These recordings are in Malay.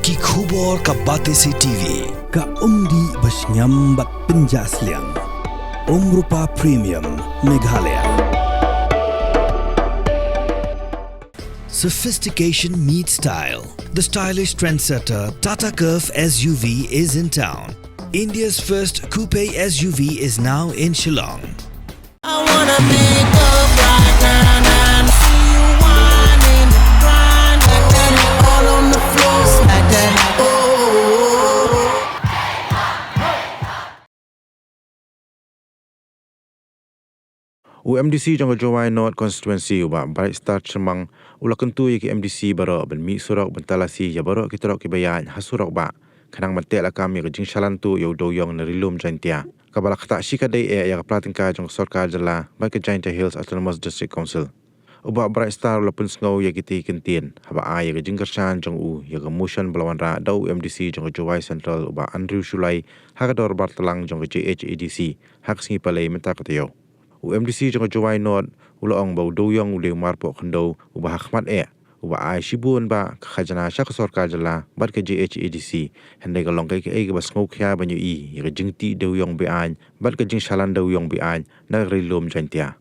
Ki khubor ka Batesi TV. Ka umdi bas nyambat penjaslian. Rupa Premium Meghalaya. Sophistication meets style. The stylish trendsetter Tata Curve SUV is in town. India's first coupe SUV is now in Shillong. I wanna make up right now, see you whining, grinding, all on the floor like that. Oh. UMDC jangka Jawai North Constituency ubah Bright Star Cemang ulah kentu ki MDC barok ben mi surok bentalasi ya barok kita rok kibayan hasurok ba kanang matek la kami ke jing shalan tu yo do yong nerilum jantia kabala kata shikadai ya platingka jang sarkar jala ba ke Jaintia Hills Autonomous District Council ubah Bright Star la pun sngau ya kiti kentien haba a ya ke jing kersan jang u ya ke motion belawan ra dau UMDC jangka Jawai Central ubah Andrew Shulai hakador bartelang jangka JHADC hak singi palai menta katayo UMDC jangka Jawai North ulaong bau doyong ule marpo khando ubah khmat ubah ai shibun ba khajana syak sarkar jala bat ke JHADC hende ga longkai ke bas ngau khya banyu i ya jingti doyong be an bat ke jing shalan doyong be an na rilom jantia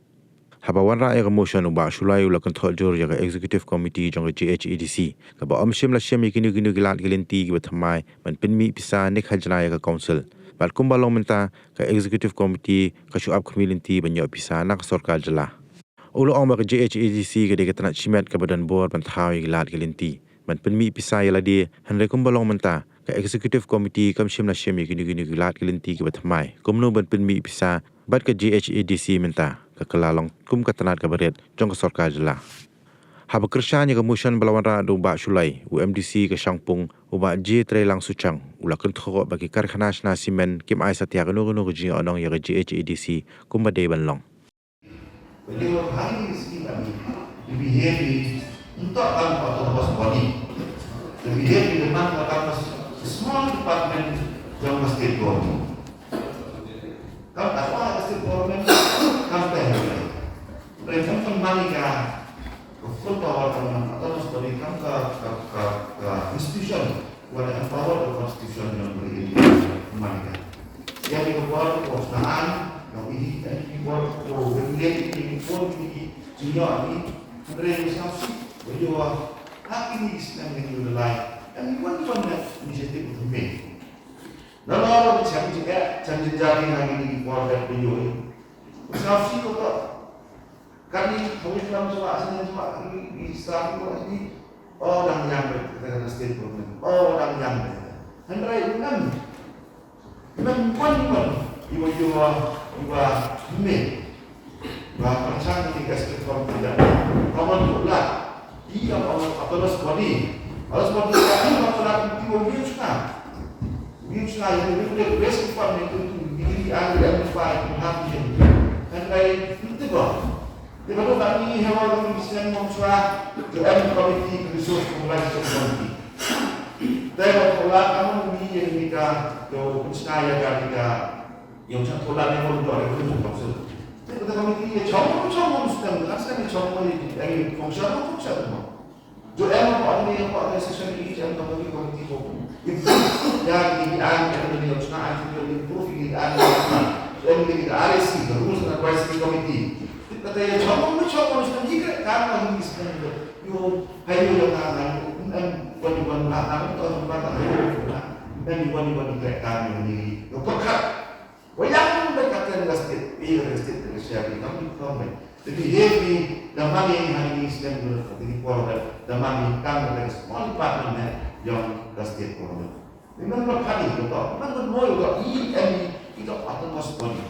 haba wan ra motion ubah Shulai ula control jor ya executive committee jangka JHADC ka ba amshim la shem yakini gilat gelenti ki bathamai man pinmi pisa ne khajana ya council bal kumbalong menta ka executive committee ka shuab community banyo pisa nak sarkar jala ulo ong ba ka JHADC ka de tanat chimet ka badan board banthau gilat gelenti man penmi pisa yala di hanre kumbalong menta ka executive committee kam shim la shem gini gilat gelenti ka batmai kumno ban penmi pisa bat ka JHADC menta ka kalalong kum ka tanat ka baret jong ka sarkar jala haba kershan ya motion belawan ra do ba Shulai UMDC ke Shangpung uba J Trelang Suchang ula kenthok bagi karkhana na simen kim ai satya gano ji onong ya JHADC kumba de banlong when they were hiring this team, the behavior untuk autonomous body, the behavior memang autonomous small department yang state government. Kalau apa state government campaign, mereka kembali ke full power autonomous body kan ke institution, wala empower the constitution yang beri kembali ke. Jadi keluar kekuasaan yang ini buat regulasi ini pun ini junior ini mereka sahaja berdua hak ini Islam yang diulai dan iwan that inisiatif itu main. Lalu orang janji hari ini buat dan berdua sahaja itu kami harus dalam suasana ini Islam ini orang yang berkata state government orang yang berkata itu memang iwa me ba percaya ketika sekitar tidak kawan pula dia autonomous body ini masalah tiwon biusna yang lebih basic form itu diri ada apa hampir kan baik itu bah di mana kami hewan Islam memsuah the committee resource mobilization committee dan pula kamu ini yang kita do usnaya kita yang satu lagi pun ada itu maksud. Jadi kita kami ini cuma mesti kan cuma ini fungsi apa? Jo orang yang buat session ini yang kami komiti pun. Ya ini ada yang usnaya itu improve ini ada ini RSC the Rules and Advisory Committee. Kita ya cuma mesti jika karena ini sebenarnya yo ayo yang bukan atau dan bukan kami ini pekat wayang berkata dengan state dengan syarikat kami komen jadi heavy damai hari ini sedang berkati kuala damai kami dengan small department yang state kuala memang berkali betul memang bermula betul ini itu autonomous body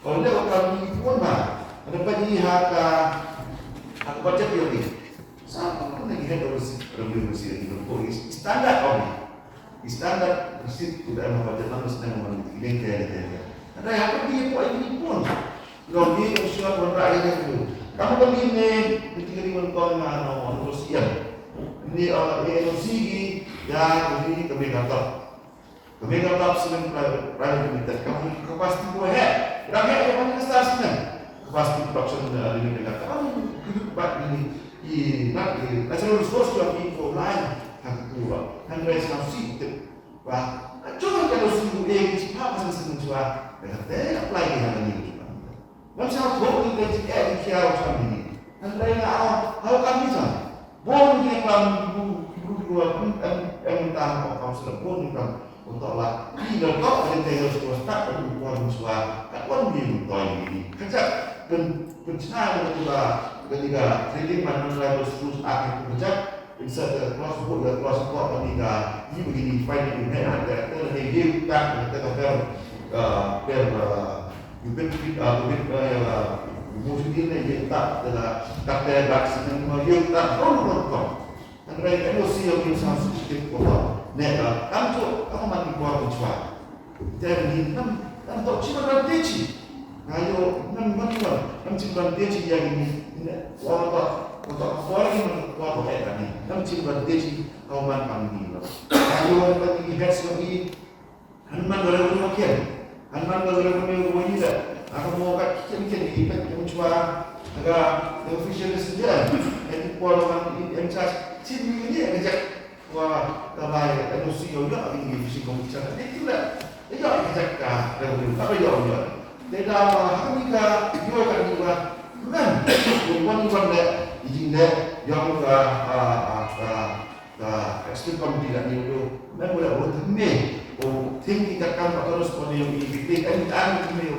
kalau dia kami pun mah ada bagi hak baca priori sama lagi head revolusi itu standar kami standar mesti tidak membaca nama sedang memiliki lingkar ada yang pergi buat ini pun kalau dia usia berrakyat itu kamu pergi ni ketika di mana Rusia ini sigi ya ini kami kata selain private limited kamu pasti boleh rakyat yang mana stasiun pasti production dari negara kamu hidup ini national resource yang info lain hak tua hanya Andrea siamo sitte, qua, cioè che lo si vede, ci fa cosa si non fa, perché apply di hal ini. Non siamo tutti di chiaro famiglia. Andrea, how kami sa? Bon dia kami ibu tahu kau sudah bon kan untuk lah. Ini kau ada teh harus kau start untuk buat musuh. Kan dia untuk ini. Kerja pencana ketika trading mana level terus akhir kerja. Bisa kelas ketika ini begini fight di mana ada dia tak kita musuh ini tak ada vaksin yang tak perlu. Andrea kan sih yang bisa sedikit kota. Nega, kamu mati buat mencuat. Jadi nam tak cuma rantai. Ayo nam cuma rantai yang ini. Orang ini buat apa ni? Nam cuma rantai kau man ini. Ayo bagi gas lagi. Hanman orang makin. Hanman orang ini dah. Aku mau kat kita impact mencuat. Agak official saja. Ini orang yang charge. Sini ini ngejak wah kamai emosi juga ini visi komputer itulah dia ngejak kah dan apa dia dia kami ka dia kan juga bukan bukan deh izin deh yang ekstrim komputer dan itu memang boleh temme tinggi takkan terus pada yang ini kan temme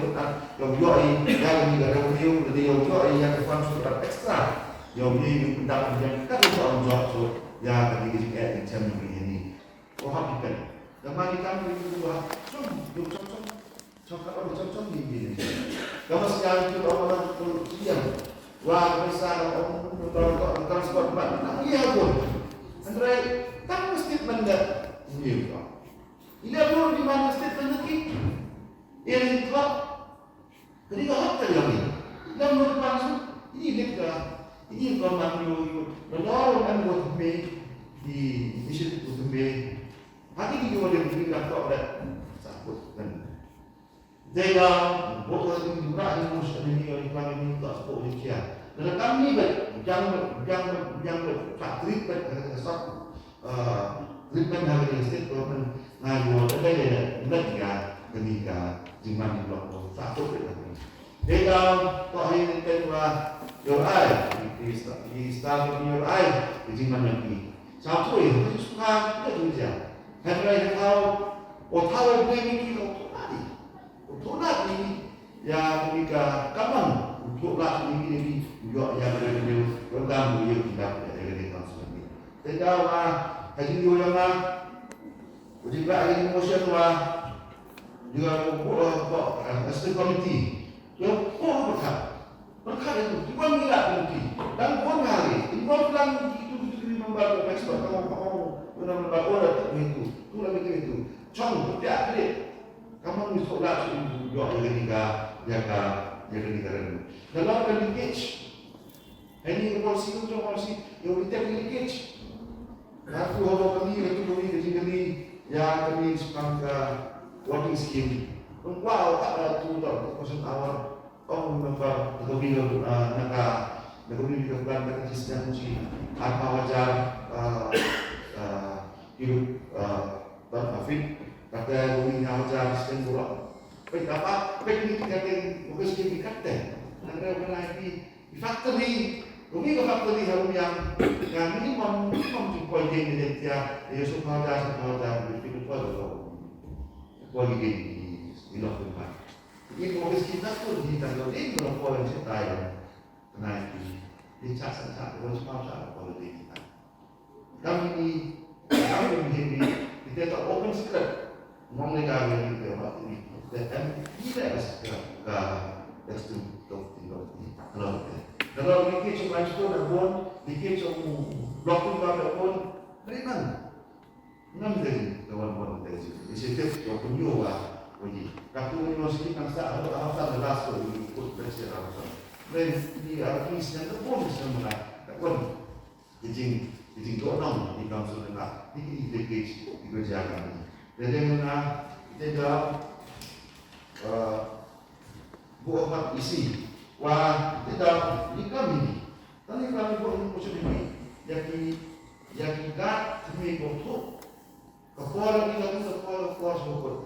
yang yoi yang negara review dia yoi yang konsultan ekstra yang ini pendapat yang tak usah menjawab ya bagi kita macam ini. Oh hakikat. Kemarin kami itu dua, cocok ini. Kamu sekarang itu orang siang. Wah besar orang transport mana? Iya pun. Andrea, kamu statement dah. Iya. Ini apa di mana statement lagi? Ini itu. Jadi apa lagi? Dan menurut maksud ini dekat. Ini kalau menolak kan buat me di isu buat me. Hati kita boleh berikan kau ada sakut kan. Dia buat itu juga ini mesti ini orang ini tak boleh kia. Dan kami yang fakir sak treatment hari ini setiap orang ngayu ada ya mereka ketika jiman blok sakut kan. Dia kau ini kedua your eye, he started in your eye, di mana ni? Satu itu suka kita juga. Henry tahu, tahu begini untuk lagi, ya ketika kapan untuk lagi ini juga yang berlaku berlaku yang tidak ada konsen. Tidak haji dia yang juga ini musuh tua juga extra committee, yang berkat. Berkata itu, tuan mila penting dan tuan hari, tuan bilang itu membantu ekspor kamu membantu orang itu, tu lagi itu, contoh dia ada, kamu misal lah itu juga jaga negara. Dalam linkage, ini polisi yang kita linkage, aku orang kami ya kami sekarang working scheme, wow ada tu tak kosong awal. Oh, memang betul nakabili ka plan na Kristen si apa wajar hidup berkafir kata bumi wajar Kristen pula. Baik apa? Baik ni kita mungkin sedikit kata. Ada lagi di factory, bumi ke factory harum yang minimum cukup dia dia supaya berfikir pada kuali di lokal. Ini mungkin kita tu di tanggal ini kalau poin setai naik di casan kalau semua cara poin kita. Kami begini kita tak open secret ngomong negara kita waktu ini dan tidak secret ke testu kalau dikit cuma itu pun dikit cuma blok pun beriman. Enam dari kawan-kawan dari situ. Di situ yang punya Oye, kalau universiti kan tak ada apa-apa jelas tu ikut belajar apa. Dan di artis yang terpon semua, takkan jadi orang di kampus kita di dekis di kerja kami. Jadi mana kita buat isi, wah kita di kami. Tadi kami buat ini macam ini, yang kita demi untuk Kapora ni kami kapora semua.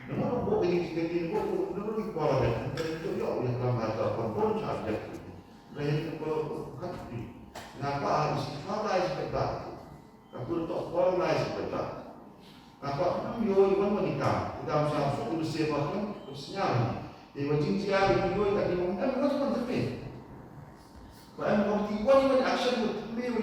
Nama buat ini kita ni buat dulu kapora dan itu ya yang lama ada pun saja. Lain kapora hati. Napa harus kapora sebentar. Kapora tu kapora sebentar. Apa pun yo iban menikah. Kita mesti bersih bahkan bersenyum. Dia cincin yo tak dia mungkin bukan cuma tapi. Kalau kamu tiba ni action tu yo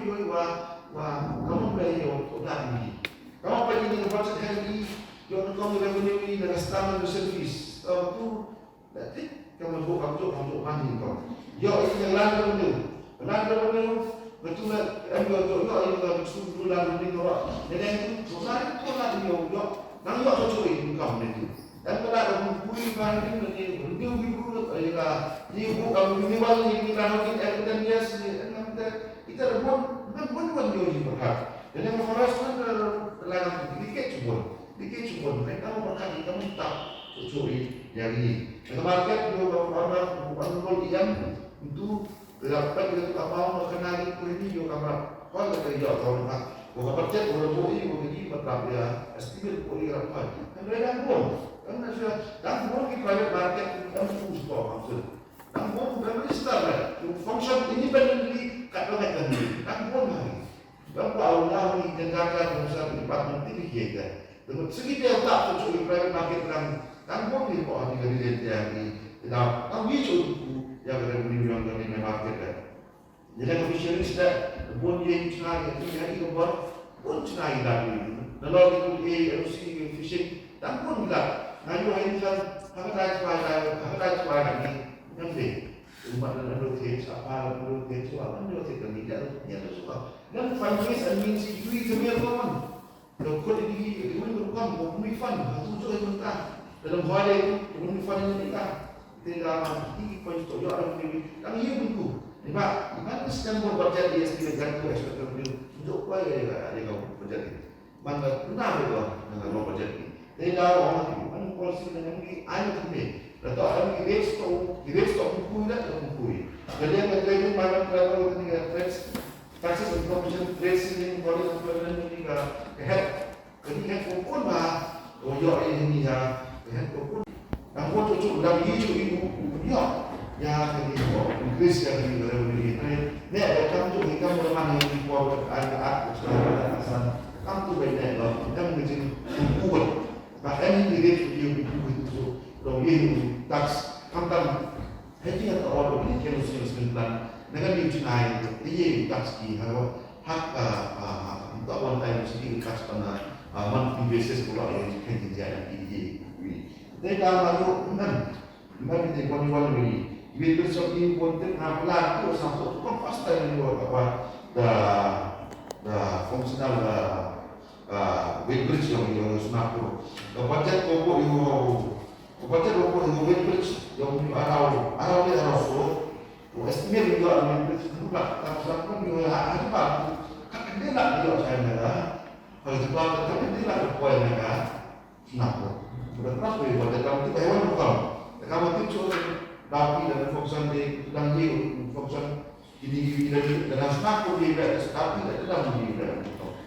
kamu boleh yo tak ni. Kamu pergi di tempat sekali, jangan kamu revenue ni dengan standard service. Tu, nanti kamu buat kamu mandi kau. Yo ini yang land revenue, betul lah. Yo ini kalau suruh land revenue orang, jadi susah tu lah yo. Nang yo cocok kamu nanti. Dan kalau kamu bui mandi nanti, dia bui dia kamu ini wal ini kalau kita evidence kita buat yo di berkat. Jadi yang merasa dalam dikit cuma, mereka berkali kamu tak curi yang ini. Market juga orang yang itu dapat kita mau mengenali ini juga kalau kita tahu nak, kalau budget orang beli begini berapa ya, estimate beli berapa. Dan mereka pun, karena sudah dan pun di private market kita harus tahu maksud. Dan pun bukan start, function independently kat mereka ni, dan pun lagi. Bapa Allah ni jangkaan usaha department tinggi kita. Dengan segi dia tak cocok di private market kan pun dia buat di gaji dia ni. Dah, kan hijau tu yang ada beli yang dari market kan. Jadi official sudah pun dia cakap ni hari keluar pun cakap lagi. Kalau itu LC fishing dan pun juga. Ngayu hari kan harga cuai ni yang ni. Umat lalu tiada apa lalu tiada apa lalu tiada ni dia tu suka. Dan fundraise and means duit kami kawan. Kalau kau di mana kawan, kau beri fund, tu juga yang mentah. Dalam hal itu, kau beri fund yang mentah. Tidak mesti kau itu ada beri. Kami ia bentuk. Sebab mana sedang buat budget dia sendiri gantung ekspert beri. Untuk apa ya ada kau budget ini? Mana benar juga dengan kau budget ini. Tidak orang itu, mana polisi dengan ini ada tu ni. Atau ada direct stop buku dah buku. Jadi yang terjadi mana kalau kita ni trades, taxes and commission trades ini kalau kita ni head, jadi head pun lah, orang ini ya head pun. Yang pun cucuk dalam ibu ya jadi Inggris yang di dalam ini. Ni ada kamu tu kamu mana yang di bawah ada sekarang asal kamu tu benar lah. Kita menjadi buku. Bahkan ini dia buku itu. Kalau ini tax kantan haji atau orang ini kalau sembilan dengan diucapkan dia tax ki hak untuk one time sedikit tax pada monthly basis kalau yang kita jadi ini. Jadi kalau mana kita konjual ini, kita seperti konten apalah tu sampai tu kan pasti yang luar apa dah fungsional Weybridge yang sunat tu. Budget pokok yang Kepada rokok yang Weybridge yang arau ni arau so, estimate juga Weybridge itu tak sampai juga ada apa? Kan dia nak dia saya merah. Kalau juga tapi dia nak poin mereka, kenapa? Berapa boleh kamu tu hewan bukan? Kamu tu cuma tapi dalam function di dalam dia function ini dalam snack dia ada tapi dalam dia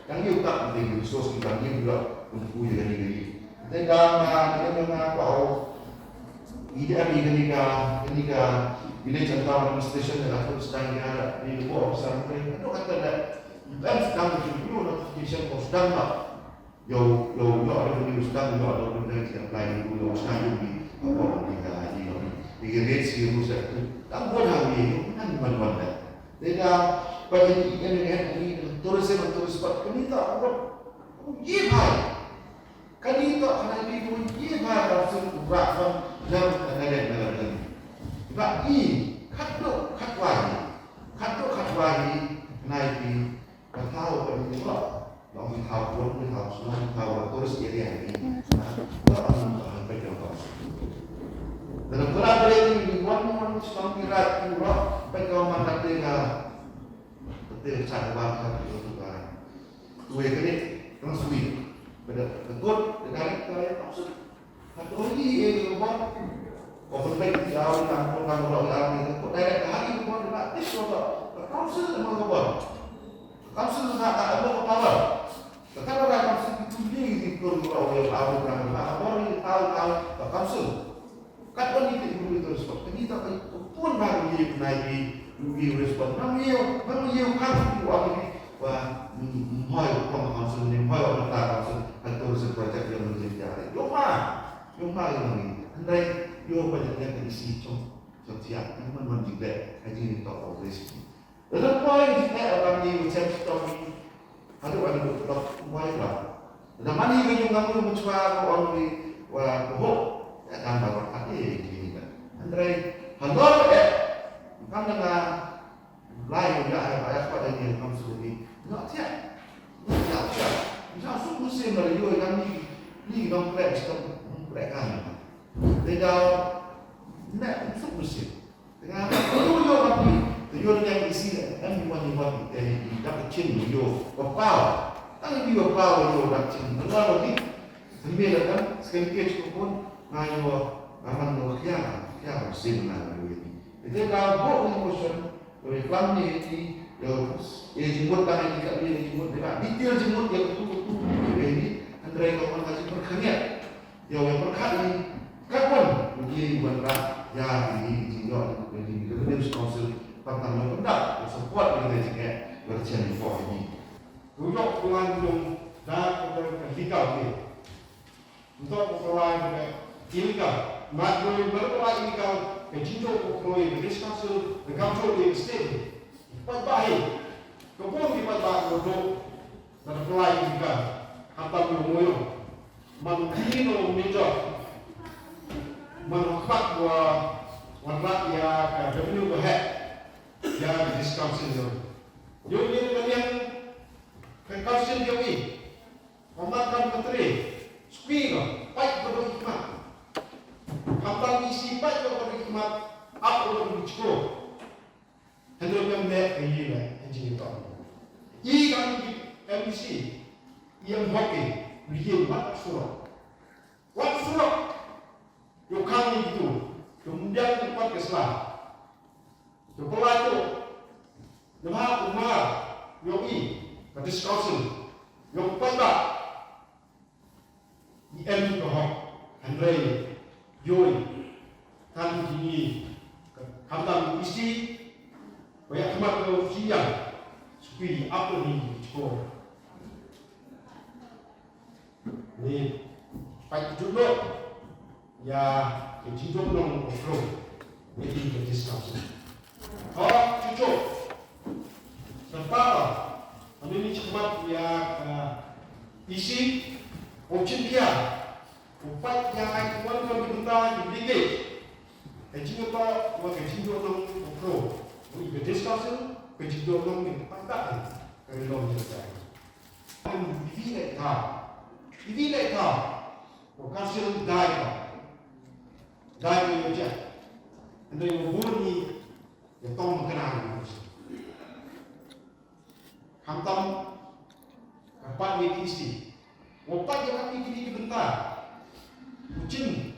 yang dia tak penting resource kita dia juga untuk punya diri. Dan dalam memang bahawa ide ketika village atau administration dan atau sedang ada di luar sampai itu kata dah dan sedang review notification of sedang tak yo ada di sedang ada di apply dulu sedang di apa di rate serius itu tak boleh ini kan mana dia bagi ini tourism spot ini tak apa ye bhai kali itu akan itu ye bhai langsung berapa jam negara sebab katwari naik di tahu kan itu long tahu pun tahu long tahu terus jadi ini orang baca dalam kolaborasi di one strong kirat pura baca mata tengah betul cara bahasa itu kan dua kali terus betul dengan kaya maksud atau ini buat open baik jauh yang orang ini kok direct hari buat gratis atau council sama buat council nak ada power tetapi orang council itu ikut orang yang tahu orang tahu council. Kat pun itu respon. Kita pun baru dia naik respon. Namun kan orang ini wah hoi orang council ni hoi orang council atur projek yang menjadi. Yung ini. Andai yo banyak isi tiap teman juga aja ni tak progres. Dalam poin kita orang ni macam story ada poin lah. Dalam mana yang kamu mencuba orang ni wah akan bawa hati ini kan. Andai handal kan dengan lain juga ayat pada dia kamu sendiri. Tak siap. Misal musim dari yo kan ni dong press kan. Dia nak musim. Dengan yo tapi yo yang isi everyone dapat chin yo bapau. Tang yo bapau yo dapat chin. Kalau lagi sembilan kan sekali cukup pun ngayo aman do kya musim na yo ini. Itu kalau buat motion oleh kelam ni yo jemput kan kita dia jemput dia detail jemput yang betul-betul ini Andrei kawan kasih perkhidmat yo yang perkhidmat kapan begini buat ya ini tinggal ini Lebanese Council pertama pendak support dengan juga berjalan for ini. Untuk penganjung dan legal ni, untuk pengeluaran illegal, maknanya berapa illegal kecinta pengeluaran Lebanese Council the Council of State buat baik, kepun kita buat untuk dan pengeluaran illegal hantar mengoyo, mengkino menjot menghak warna ya revenue berhak ya discount sendiri. Yo ni kalian council dia ni, pemakaman menteri, speaker, baik berhikmat, hampa isi baik berhikmat, apa berhikmat, hendak membuat ini lah, engineer tahu. Ini kan MBC yang hoki, dia buat surat. Yo kami itu, kemudian tempat kesalahan. Setelah itu, lemah umar, yo ke discussion, yo pada di MBC hok, Andrei, Yoi, kan ini, kata isi, banyak kemat ke siang, supaya apa ni cukup. Ni, baik juga. Ya, kecintaan orang pro, ini kita discuss. Kalau cucuk, sebab ini cepat ya isi, option dia, upat yang orang kita dibeli, kecintaan orang pro, ini kita discuss, kecintaan orang ini pandai, kalau orang kita. Ini lekar, lokasi daerah. Dai yo ja. Andai murni ya tom kenal. Hantam kapan ni isi. Opat yang kami kini bentar. Ucin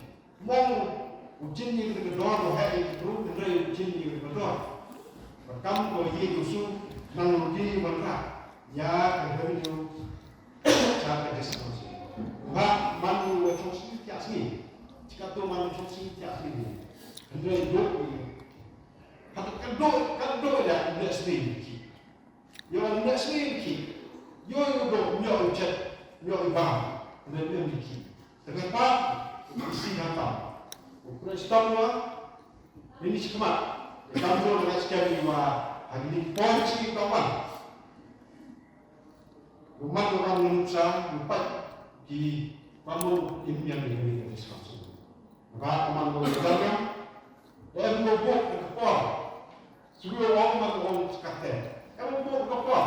ni kita doa hai group andai ucin ni kita doa. Kam ko ye kusu nang di manra. Ya kemudian cara diskusi. Ba manu wa chosi tiasni. Jika tu manusia siapa ini, anda duduk ni, kan duduk dah anda sendiri. Yo anda sendiri, yo duduk yo ucap yo ibam, anda sendiri. Kenapa? Isi hantam. Prestamnya ini cuma kamu dengan sekali hari ini polisi kawan. Rumah orang manusia empat di bangun impian ini diskus. Maka teman mengajarkan, dia membuat kepala. Semua orang sekate. Dia membuat kepala.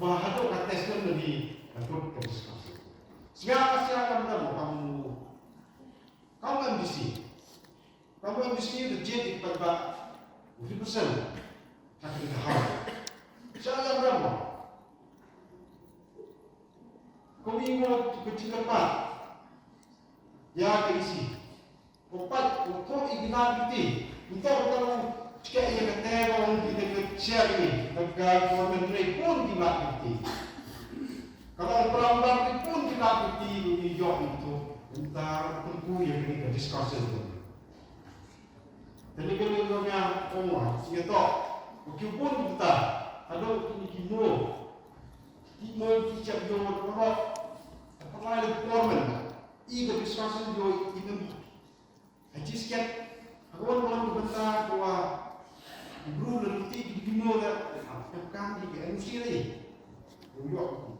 Bahadu kata sekali lebih untuk diskusi. Siapa kamu ambisi. Kamu ambisi terjadi kepada 50%. Tapi tidak hal. Siapa berapa? Kau ingin kecil apa? Ya keisi. Opat untuk ignati, untuk kalau jika ia kata orang kita share ini, negara menteri pun ignati. Kalau perang pun kapiti ni yo itu entar tunggu yang ini discussion tu. Jadi kalau nya dia to, ukipun kita ada kini Timo kicap yo mo apa lagi korban. Iga discussion yo ini. Haji sekian awal bentar bahwa guru dan putih di timur dah kami di NC ni. Yo